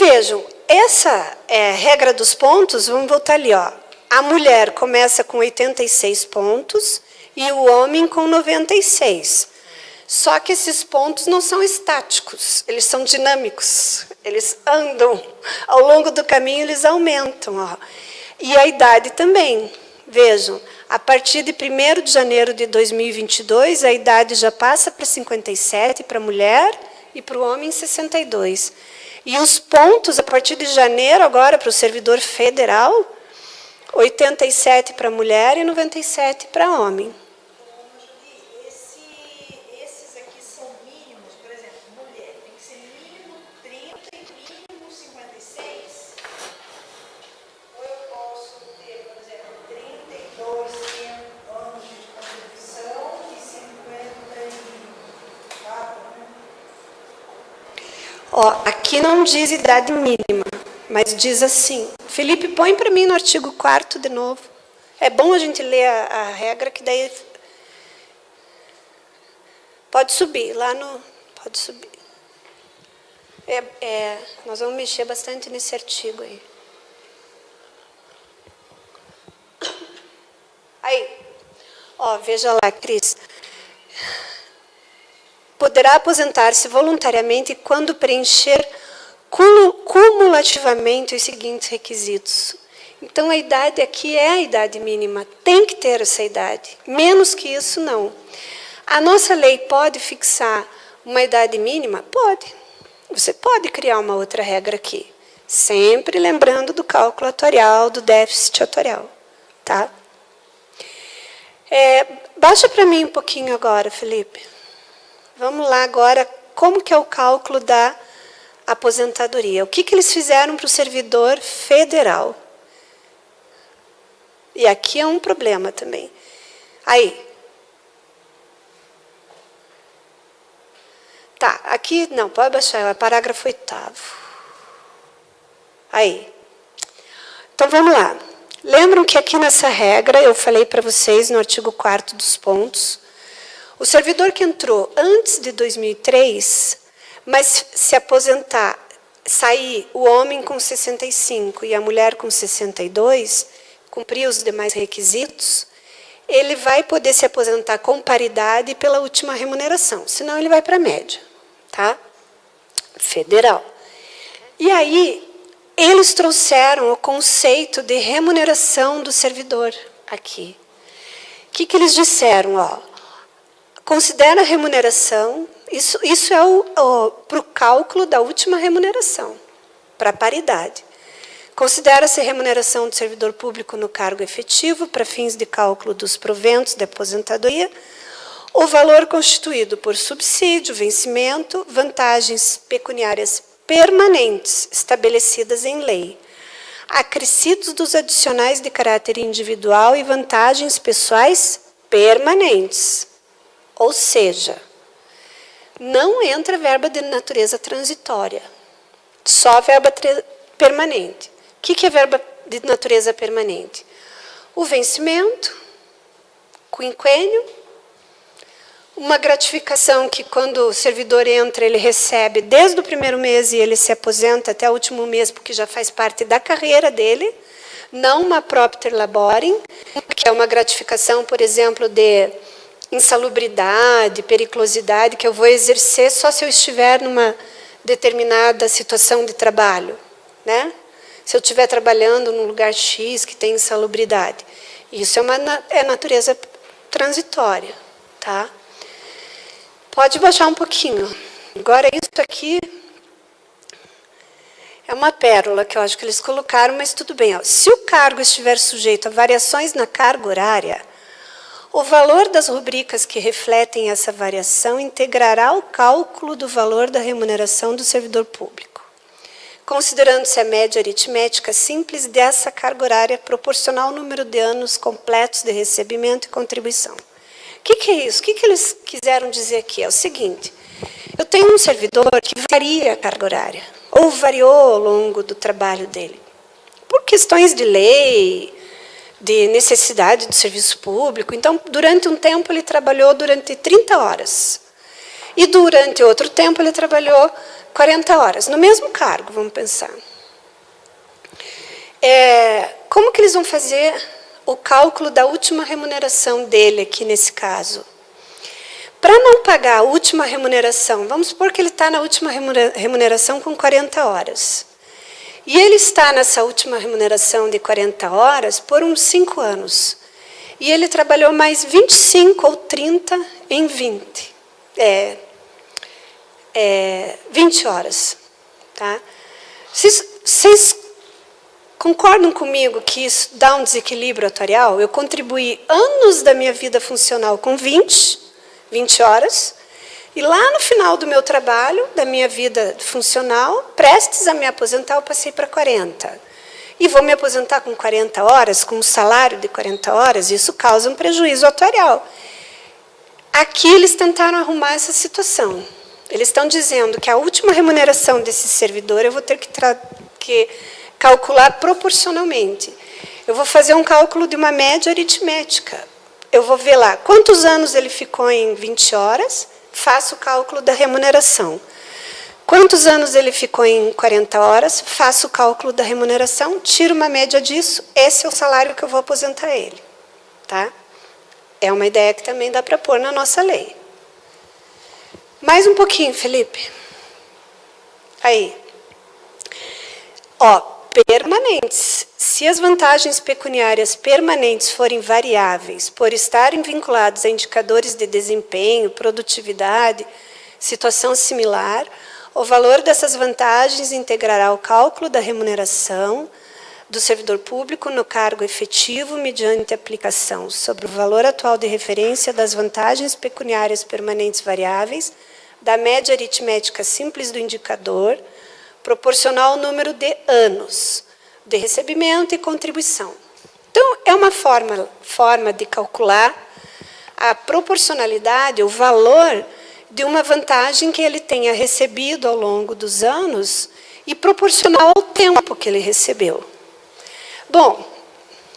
vejam, essa regra dos pontos, vamos voltar ali, ó. A mulher começa com 86 pontos e o homem com 96. Só que esses pontos não são estáticos, eles são dinâmicos. Eles andam, ao longo do caminho eles aumentam. Ó. E a idade também. Vejam, a partir de 1º de janeiro de 2022, a idade já passa para 57 para a mulher e para o homem 62. E os pontos, a partir de janeiro, agora, para o servidor federal, 87 para a mulher e 97 para homem. Esses aqui são mínimos, por exemplo, mulher tem que ser mínimo 30 e mínimo 56? Ou eu posso ter, por exemplo, 32 anos de contribuição e 54, né? Ó, aqui não diz idade mínima, mas diz assim. Felipe, põe para mim no artigo 4º de novo. É bom a gente ler a regra, que daí... Pode subir, lá no... Pode subir. Nós vamos mexer bastante nesse artigo aí. Aí, ó, veja lá, Cris. Poderá aposentar-se voluntariamente quando preencher cumulativamente os seguintes requisitos. Então, a idade aqui é a idade mínima. Tem que ter essa idade. Menos que isso, não. A nossa lei pode fixar uma idade mínima? Pode. Você pode criar uma outra regra aqui. Sempre lembrando do cálculo atorial, do déficit atorial. Tá? Baixa para mim um pouquinho agora, Felipe. Vamos lá agora, como que é o cálculo da aposentadoria? O que eles fizeram para o servidor federal? E aqui é um problema também. Aí. Tá, aqui, não, pode baixar, é o parágrafo 8º. Aí. Então, vamos lá. Lembram que aqui nessa regra, eu falei para vocês, no artigo 4º dos pontos, o servidor que entrou antes de 2003, mas se aposentar, sair o homem com 65 e a mulher com 62, cumprir os demais requisitos, ele vai poder se aposentar com paridade pela última remuneração, senão ele vai para a média, tá? Federal. E aí, eles trouxeram o conceito de remuneração do servidor aqui. O que eles disseram? Ó, considera a remuneração, isso é para o cálculo da última remuneração, para a paridade. Considera-se a remuneração do servidor público no cargo efetivo, para fins de cálculo dos proventos de aposentadoria, o valor constituído por subsídio, vencimento, vantagens pecuniárias permanentes estabelecidas em lei, acrescidos dos adicionais de caráter individual e vantagens pessoais permanentes. Ou seja, não entra verba de natureza transitória, só verba permanente. O que é verba de natureza permanente? O vencimento, quinquênio, uma gratificação que, quando o servidor entra, ele recebe desde o primeiro mês e ele se aposenta até o último mês, porque já faz parte da carreira dele, não uma propter laborem, que é uma gratificação, por exemplo, de insalubridade, periculosidade, que eu vou exercer só se eu estiver numa determinada situação de trabalho, né? Se eu estiver trabalhando num lugar X que tem insalubridade. Isso é natureza transitória, tá? Pode baixar um pouquinho. Agora, isso aqui é uma pérola que eu acho que eles colocaram, mas tudo bem. Ó. Se o cargo estiver sujeito a variações na carga horária, o valor das rubricas que refletem essa variação integrará o cálculo do valor da remuneração do servidor público, considerando-se a média aritmética simples dessa carga horária proporcional ao número de anos completos de recebimento e contribuição. O que é isso? O que eles quiseram dizer aqui? É o seguinte, eu tenho um servidor que varia a carga horária, ou variou ao longo do trabalho dele, por questões de lei, de necessidade do serviço público. Então, durante um tempo, ele trabalhou durante 30 horas. E durante outro tempo, ele trabalhou 40 horas, no mesmo cargo, vamos pensar. Como que eles vão fazer o cálculo da última remuneração dele aqui nesse caso? Para não pagar a última remuneração, vamos supor que ele está na última remuneração com 40 horas. E ele está nessa última remuneração de 40 horas por uns 5 anos. E ele trabalhou mais 25 ou 30 em 20. 20 horas. Tá? Vocês concordam comigo que isso dá um desequilíbrio atuarial? Eu contribuí anos da minha vida funcional com 20 horas, e lá no final do meu trabalho, da minha vida funcional, prestes a me aposentar, eu passei para 40. E vou me aposentar com 40 horas, com um salário de 40 horas, isso causa um prejuízo atuarial. Aqui eles tentaram arrumar essa situação. Eles estão dizendo que a última remuneração desse servidor eu vou ter que calcular proporcionalmente. Eu vou fazer um cálculo de uma média aritmética. Eu vou ver lá quantos anos ele ficou em 20 horas, faço o cálculo da remuneração. Quantos anos ele ficou em 40 horas, faço o cálculo da remuneração, tiro uma média disso, esse é o salário que eu vou aposentar ele. Tá? É uma ideia que também dá para pôr na nossa lei. Mais um pouquinho, Felipe. Aí. Ó, permanentes. Se as vantagens pecuniárias permanentes forem variáveis, por estarem vinculados a indicadores de desempenho, produtividade, situação similar, o valor dessas vantagens integrará o cálculo da remuneração do servidor público no cargo efetivo mediante aplicação sobre o valor atual de referência das vantagens pecuniárias permanentes variáveis, da média aritmética simples do indicador, proporcional ao número de anos de recebimento e contribuição. Então, é uma forma de calcular a proporcionalidade, o valor de uma vantagem que ele tenha recebido ao longo dos anos e proporcional ao tempo que ele recebeu. Bom,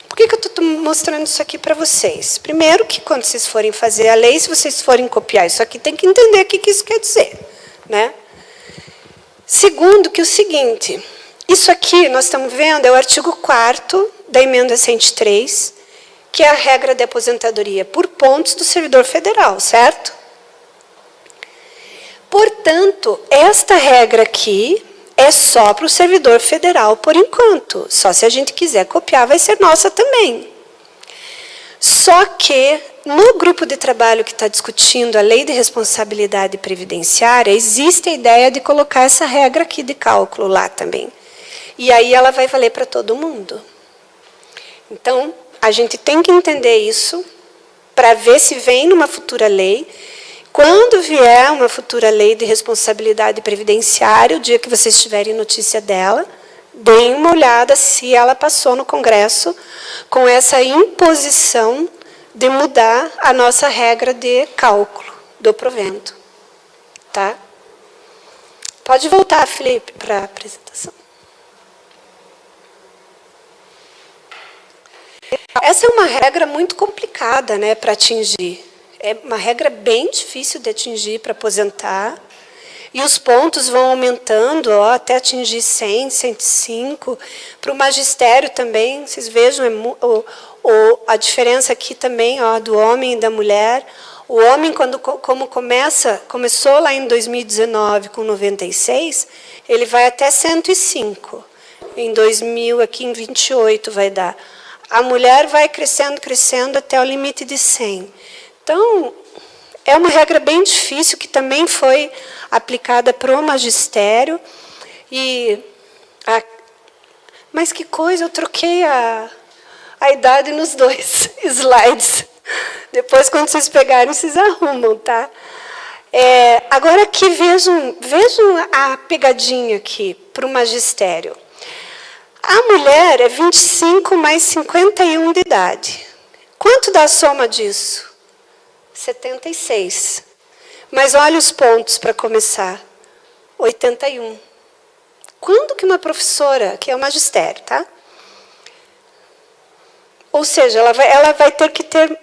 por que eu estou mostrando isso aqui para vocês? Primeiro, que quando vocês forem fazer a lei, se vocês forem copiar isso aqui, tem que entender o que isso quer dizer. Né? Segundo, que o seguinte, isso aqui, nós estamos vendo, é o artigo 4º da emenda 103, que é a regra de aposentadoria por pontos do servidor federal, certo? Portanto, esta regra aqui é só para o servidor federal por enquanto. Só se a gente quiser copiar, vai ser nossa também. Só que, no grupo de trabalho que está discutindo a lei de responsabilidade previdenciária, existe a ideia de colocar essa regra aqui de cálculo lá também. E aí ela vai valer para todo mundo. Então, a gente tem que entender isso para ver se vem numa futura lei. Quando vier uma futura lei de responsabilidade previdenciária, o dia que vocês tiverem notícia dela, deem uma olhada se ela passou no Congresso com essa imposição de mudar a nossa regra de cálculo do provento. Tá? Pode voltar, Felipe, para a apresentação. Essa é uma regra muito complicada, né, para atingir. É uma regra bem difícil de atingir para aposentar. E os pontos vão aumentando até atingir 100, 105. Para o magistério também, vocês vejam a diferença aqui também do homem e da mulher. O homem, como começou lá em 2019 com 96, ele vai até 105. Em 2000, aqui em 28 vai dar. A mulher vai crescendo, crescendo até o limite de 100. Então, é uma regra bem difícil, que também foi aplicada para o magistério. Mas que coisa, eu troquei a idade nos dois slides. Depois, quando vocês pegarem, vocês arrumam, tá? Agora, aqui, vejam a pegadinha aqui para o magistério. A mulher é 25 mais 51 de idade. Quanto dá a soma disso? 76. Mas olha os pontos para começar. 81. Quando que uma professora, que é o magistério, tá? Ou seja, ela vai ter que ter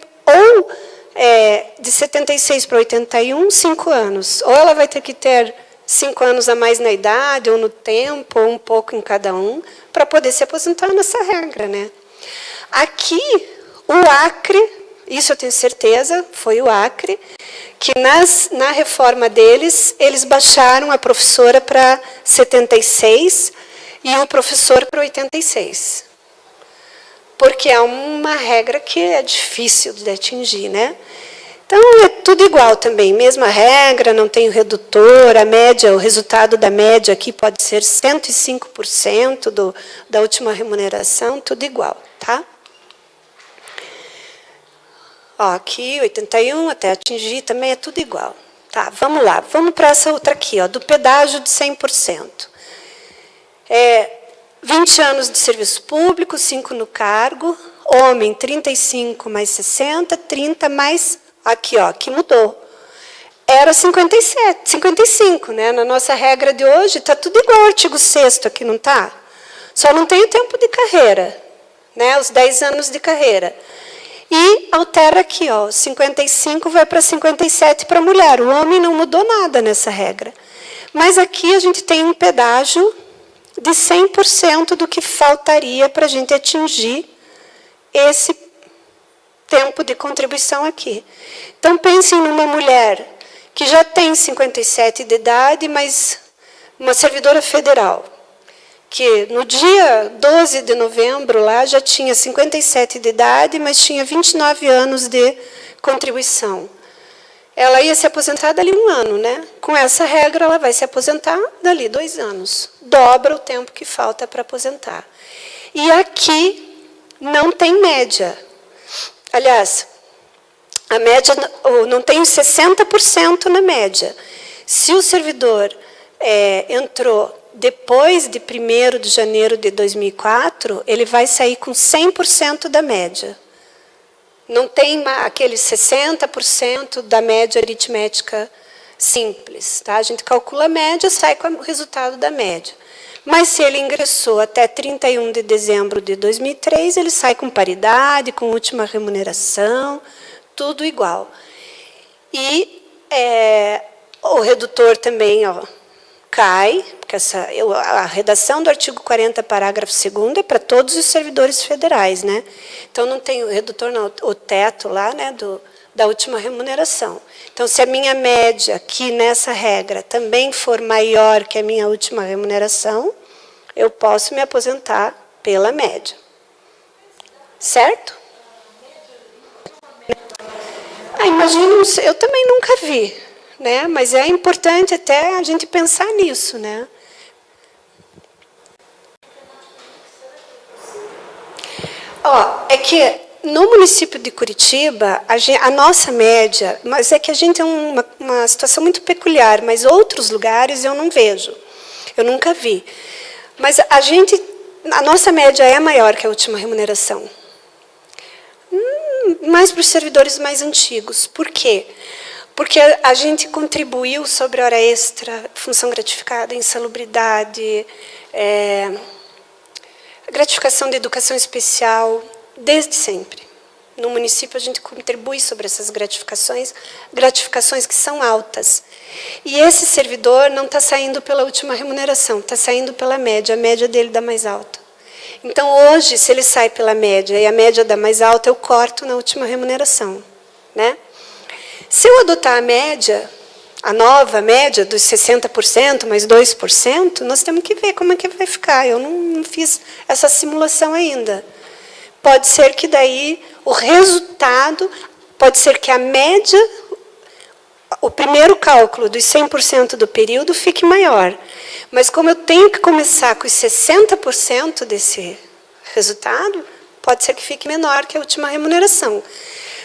de 76 para 81, 5 anos. Ou ela vai ter que ter 5 anos a mais na idade, ou no tempo, ou um pouco em cada um, para poder se aposentar nessa regra, né? Aqui, o Acre, isso eu tenho certeza, foi o Acre, que na reforma deles, eles baixaram a professora para 76 e o professor para 86. Porque é uma regra que é difícil de atingir, né? Então, é tudo igual também, mesma regra, não tem o redutor, a média, o resultado da média aqui pode ser 105% da última remuneração, tudo igual, tá? Ó, aqui, 81, até atingir, também é tudo igual. Tá, vamos lá, vamos para essa outra aqui, ó, do pedágio de 100%. 20 anos de serviço público, 5 no cargo, homem 35 mais 60, 30 mais... Aqui, ó, que mudou. Era 57, 55, né? Na nossa regra de hoje, está tudo igual ao artigo 6º aqui, não está? Só não tem o tempo de carreira, né? Os 10 anos de carreira. E altera aqui, ó, 55 vai para 57 para a mulher. O homem não mudou nada nessa regra. Mas aqui a gente tem um pedágio de 100% do que faltaria para a gente atingir esse tempo de contribuição aqui. Então, pensem numa mulher que já tem 57 de idade, mas uma servidora federal, que no dia 12 de novembro lá já tinha 57 de idade, mas tinha 29 anos de contribuição. Ela ia se aposentar dali 1 ano, né? Com essa regra, ela vai se aposentar dali 2 anos. Dobra o tempo que falta para aposentar. E aqui não tem média. Aliás, a média não tem 60% na média. Se o servidor entrou depois de 1º de janeiro de 2004, ele vai sair com 100% da média. Não tem aquele 60% da média aritmética simples. Tá? A gente calcula a média, sai com o resultado da média. Mas se ele ingressou até 31 de dezembro de 2003, ele sai com paridade, com última remuneração, tudo igual. E o redutor também, ó, cai, porque a redação do artigo 40, parágrafo 2º, é para todos os servidores federais, né? Então, não tem o redutor, não, o teto lá, né, da última remuneração. Então, se a minha média aqui nessa regra também for maior que a minha última remuneração, eu posso me aposentar pela média. Certo? Imagino, eu também nunca vi, né? Mas é importante até a gente pensar nisso, né? Ó, é que no município de Curitiba, a nossa média, mas é que a gente é uma situação muito peculiar, mas outros lugares eu não vejo, eu nunca vi. Mas a nossa média é maior que a última remuneração. Mais para os servidores mais antigos. Por quê? Porque a gente contribuiu sobre hora extra, função gratificada, insalubridade, gratificação de educação especial, desde sempre. No município, a gente contribui sobre essas gratificações que são altas. E esse servidor não está saindo pela última remuneração, está saindo pela média, a média dele dá mais alta. Então, hoje, se ele sai pela média e a média dá mais alta, eu corto na última remuneração, né? Se eu adotar a média, a nova média dos 60% mais 2%, nós temos que ver como é que vai ficar. Eu não fiz essa simulação ainda. Pode ser que daí o resultado, pode ser que a média, o primeiro cálculo dos 100% do período fique maior. Mas como eu tenho que começar com os 60% desse resultado, pode ser que fique menor que a última remuneração.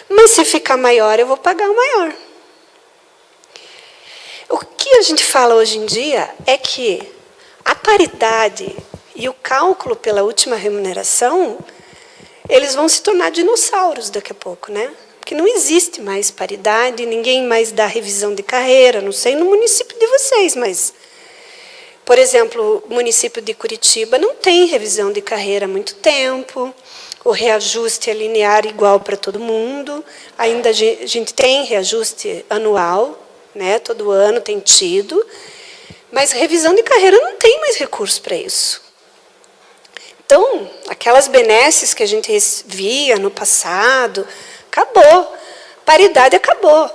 Mas se ficar maior, eu vou pagar o maior. O que a gente fala hoje em dia é que a paridade e o cálculo pela última remuneração, eles vão se tornar dinossauros daqui a pouco, né? Porque não existe mais paridade, ninguém mais dá revisão de carreira, não sei no município de vocês, mas... Por exemplo, o município de Curitiba não tem revisão de carreira há muito tempo, o reajuste é linear igual para todo mundo, ainda a gente tem reajuste anual, né? Todo ano tem tido, Mas revisão de carreira não tem mais recurso para isso. Então, aquelas benesses que a gente via no passado, acabou. Paridade acabou.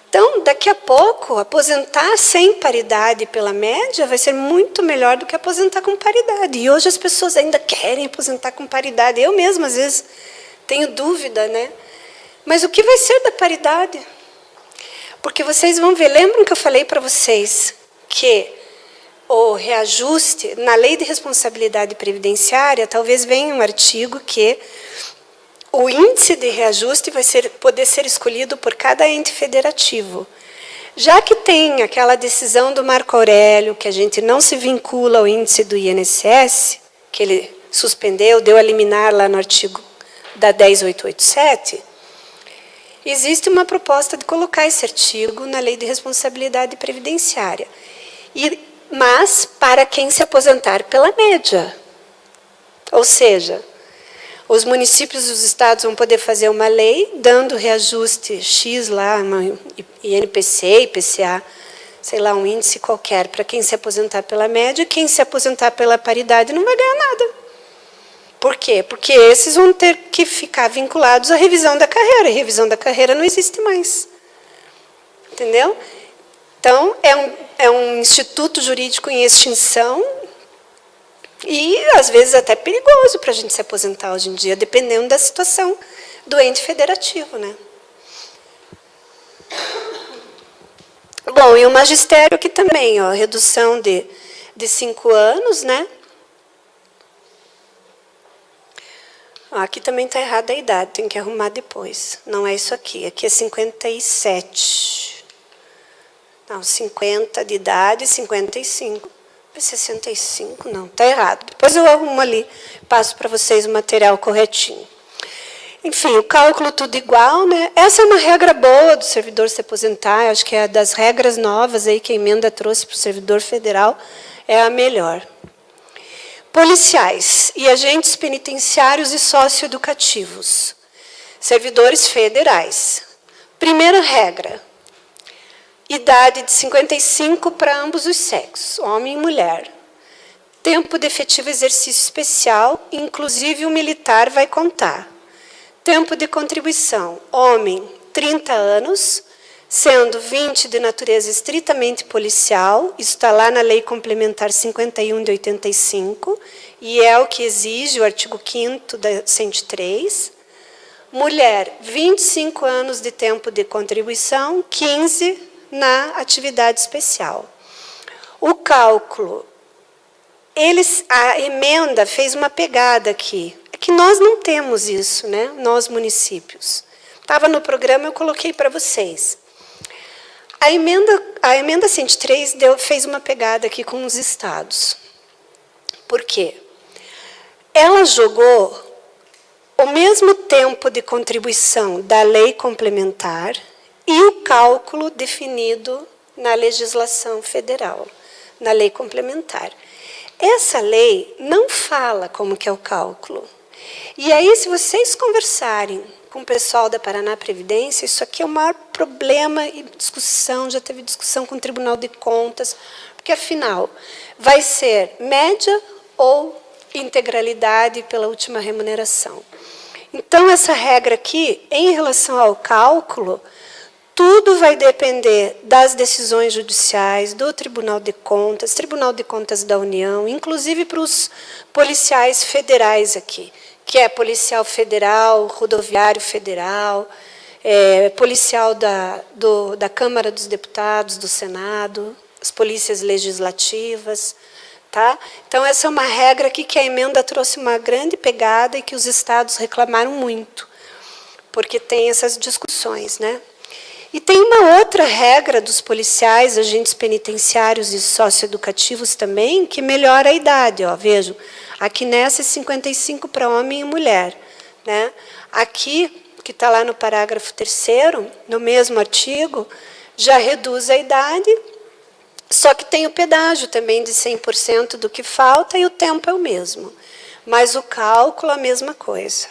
Então, daqui a pouco, aposentar sem paridade pela média vai ser muito melhor do que aposentar com paridade. E hoje as pessoas ainda querem aposentar com paridade. Eu mesma, às vezes, tenho dúvida, né? Mas o que vai ser da paridade? Porque vocês vão ver, lembram que eu falei para vocês que o reajuste, na lei de responsabilidade previdenciária, talvez venha um artigo que o índice de reajuste vai poder ser escolhido por cada ente federativo. Já que tem aquela decisão do Marco Aurélio, que a gente não se vincula ao índice do INSS, que ele suspendeu, deu a liminar lá no artigo da 10887, existe uma proposta de colocar esse artigo na lei de responsabilidade previdenciária. Mas para quem se aposentar pela média. Ou seja, os municípios e os estados vão poder fazer uma lei dando reajuste X lá, INPC, IPCA, sei lá, um índice qualquer, para quem se aposentar pela média, e quem se aposentar pela paridade não vai ganhar nada. Por quê? Porque esses vão ter que ficar vinculados à revisão da carreira, e revisão da carreira não existe mais. Entendeu? Então, é um instituto jurídico em extinção e, às vezes, até perigoso para a gente se aposentar hoje em dia, dependendo da situação do ente federativo, né? Bom, e o magistério aqui também, ó, redução de 5 anos, né? Aqui também está errada a idade, tem que arrumar depois. Não é isso aqui, aqui é 57. Não, 50 de idade, 55. 65, não, está errado. Depois eu arrumo ali, passo para vocês o material corretinho. Enfim, o cálculo tudo igual, né? Essa é uma regra boa do servidor se aposentar, acho que é das regras novas aí que a emenda trouxe para o servidor federal, é a melhor. Policiais e agentes penitenciários e socioeducativos. Servidores federais. Primeira regra. Idade de 55 para ambos os sexos, homem e mulher. Tempo de efetivo exercício especial, inclusive o militar vai contar. Tempo de contribuição, homem, 30 anos, sendo 20 de natureza estritamente policial, isso está lá na Lei Complementar 51 de 85, e é o que exige o artigo 5º da 103. Mulher, 25 anos de tempo de contribuição, 15 na atividade especial. O cálculo, a emenda fez uma pegada aqui. É que nós não temos isso, né? Nós, municípios. Estava no programa, eu coloquei para vocês. A emenda 103 fez uma pegada aqui com os estados. Por quê? Ela jogou o mesmo tempo de contribuição da lei complementar e o cálculo definido na legislação federal, na lei complementar. Essa lei não fala como que é o cálculo. E aí, se vocês conversarem com o pessoal da Paraná Previdência, isso aqui é o maior problema e discussão, já teve discussão com o Tribunal de Contas, porque, afinal, vai ser média ou integralidade pela última remuneração. Então, essa regra aqui, em relação ao cálculo, tudo vai depender das decisões judiciais, do Tribunal de Contas da União, inclusive para os policiais federais aqui, que é policial federal, rodoviário federal, policial da Câmara dos Deputados, do Senado, as polícias legislativas. Tá? Então, essa é uma regra aqui que a emenda trouxe uma grande pegada e que os estados reclamaram muito, porque tem essas discussões, né? E tem uma outra regra dos policiais, agentes penitenciários e socioeducativos também, que melhora a idade. Ó, vejam, aqui nessa é 55 para homem e mulher. Né? Aqui, que está lá no parágrafo 3º, no mesmo artigo, já reduz a idade, só que tem o pedágio também de 100% do que falta e o tempo é o mesmo. Mas o cálculo é a mesma coisa.